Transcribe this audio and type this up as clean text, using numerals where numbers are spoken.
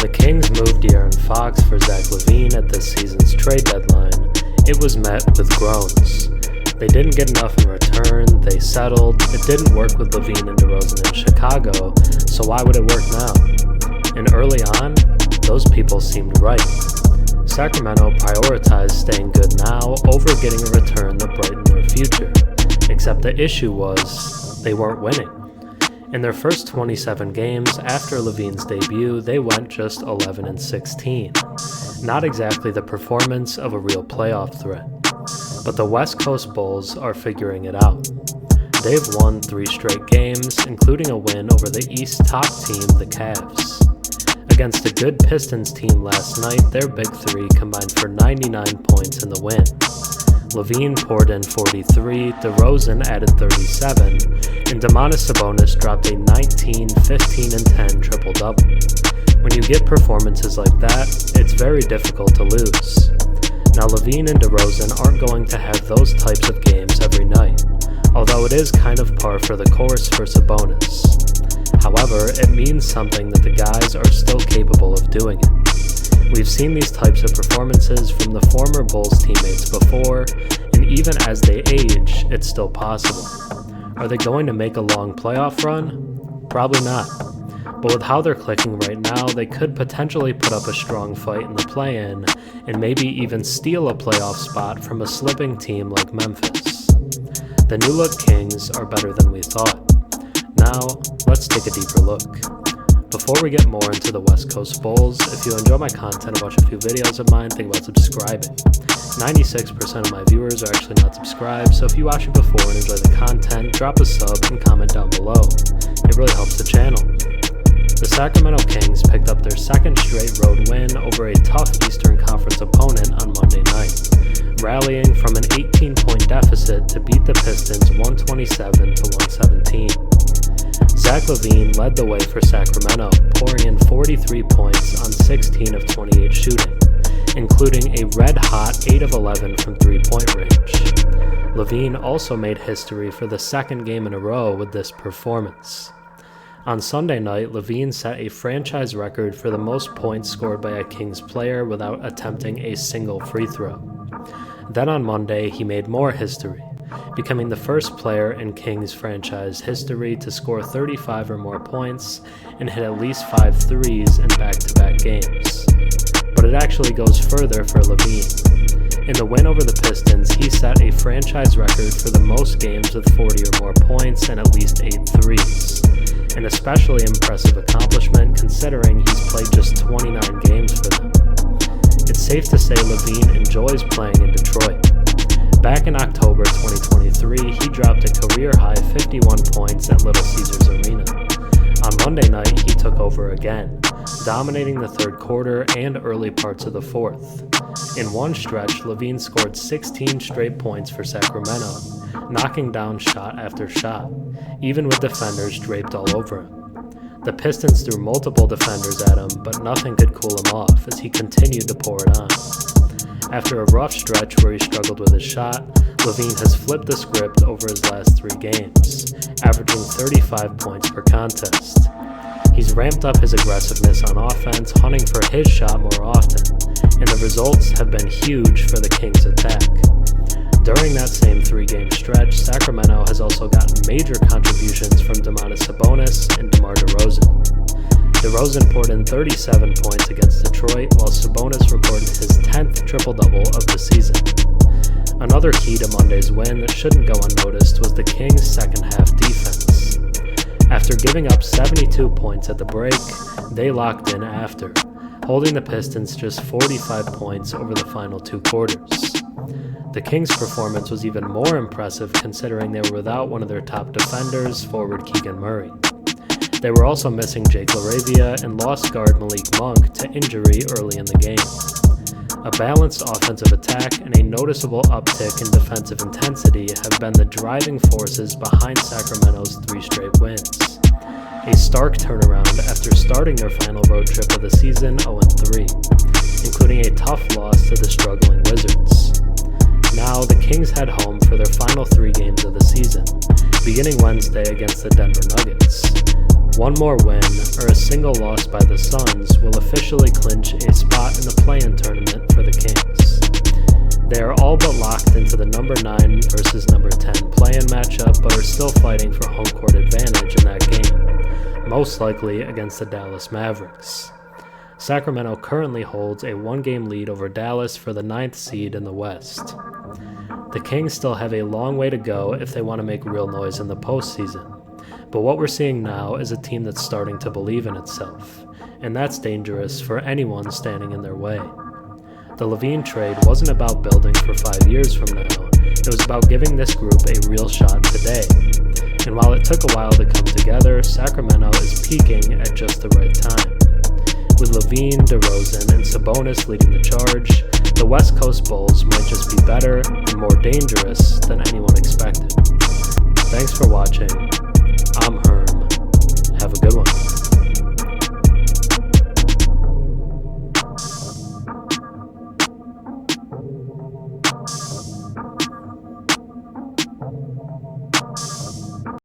the Kings moved De'Aaron Fox for Zach LaVine at this season's trade deadline, it was met with groans. They didn't get enough in return, they settled, it didn't work with LaVine and DeRozan in Chicago, so why would it work now? And early on, those people seemed right. Sacramento prioritized staying good now over getting a return that brightened their future, except the issue was, they weren't winning. In their first 27 games after LaVine's debut, they went just 11-16. Not exactly the performance of a real playoff threat. But the West Coast Bulls are figuring it out. They've won 3 straight games, including a win over the East top team, the Cavs. Against a good Pistons team last night, their big three combined for 99 points in the win. LaVine poured in 43, DeRozan added 37, and Sabonis dropped a 19, 15, and 10 triple-double. When you get performances like that, it's very difficult to lose. Now LaVine and DeRozan aren't going to have those types of games every night, although it is kind of par for the course for Sabonis. However, it means something that the guys are still capable of doing it. We've seen these types of performances from the former Bulls teammates before, and even as they age, it's still possible. Are they going to make a long playoff run? Probably not. But with how they're clicking right now, they could potentially put up a strong fight in the play-in, and maybe even steal a playoff spot from a slipping team like Memphis. The new-look Kings are better than we thought. Now, let's take a deeper look. Before we get more into the West Coast Bulls, if you enjoy my content and watch a few videos of mine, think about subscribing. 96% of my viewers are actually not subscribed, so if you watched it before and enjoy the content, drop a sub and comment down below. It really helps the channel. The Sacramento Kings picked up their second straight road win over a tough Eastern Conference opponent on Monday night, rallying from an 18-point deficit to beat the Pistons 127-117. Zach LaVine led the way for Sacramento, pouring in 43 points on 16 of 28 shooting, including a red-hot 8 of 11 from three-point range. LaVine also made history for the second game in a row with this performance. On Sunday night, LaVine set a franchise record for the most points scored by a Kings player without attempting a single free throw. Then on Monday, he made more history, becoming the first player in Kings franchise history to score 35 or more points and hit at least 5 threes in back-to-back games. But it actually goes further for LaVine. In the win over the Pistons, he set a franchise record for the most games with 40 or more points and at least 8 threes. An especially impressive accomplishment considering he's played just 29 games for them. It's safe to say LaVine enjoys playing in Detroit. Back in October 2023, he dropped a career-high 51 points at Little Caesars Arena. On Monday night, he took over again, dominating the third quarter and early parts of the fourth. In one stretch, LaVine scored 16 straight points for Sacramento, knocking down shot after shot, even with defenders draped all over him. The Pistons threw multiple defenders at him, but nothing could cool him off as he continued to pour it on. After a rough stretch where he struggled with his shot, LaVine has flipped the script over his last 3 games, averaging 35 points per contest. He's ramped up his aggressiveness on offense, hunting for his shot more often, and the results have been huge for the Kings' attack. During that same 3-game stretch, Sacramento has also gotten major contributions from Sabonis and DeRozan. DeRozan poured in 37 points against Detroit, while Sabonis recorded his 10th triple-double of the season. Another key to Monday's win that shouldn't go unnoticed was the Kings' second-half defense. After giving up 72 points at the break, they locked in after, holding the Pistons just 45 points over the final 2 quarters. The Kings' performance was even more impressive considering they were without one of their top defenders, forward Keegan Murray. They were also missing Jake LaRavia and lost guard Malik Monk to injury early in the game. A balanced offensive attack and a noticeable uptick in defensive intensity have been the driving forces behind Sacramento's 3 straight wins. A stark turnaround after starting their final road trip of the season 0-3, including a tough loss to the struggling Wizards. Now, the Kings head home for their final 3 games of the season, beginning Wednesday against the Denver Nuggets. One more win, or a single loss by the Suns, will officially clinch a spot in the play-in tournament for the Kings. They are all but locked into the number 9 versus number 10 play-in matchup, but are still fighting for home court advantage in that game, most likely against the Dallas Mavericks. Sacramento currently holds a 1-game lead over Dallas for the 9th seed in the West. The Kings still have a long way to go if they want to make real noise in the postseason, but what we're seeing now is a team that's starting to believe in itself, and that's dangerous for anyone standing in their way. The LaVine trade wasn't about building for 5 years from now, it was about giving this group a real shot today. And while it took a while to come together, Sacramento is peaking at just the right time. With LaVine, DeRozan, and Sabonis leading the charge, the West Coast Bulls might just be better and more dangerous than anyone expected. Thanks for watching. I'm Herm. Have a good one.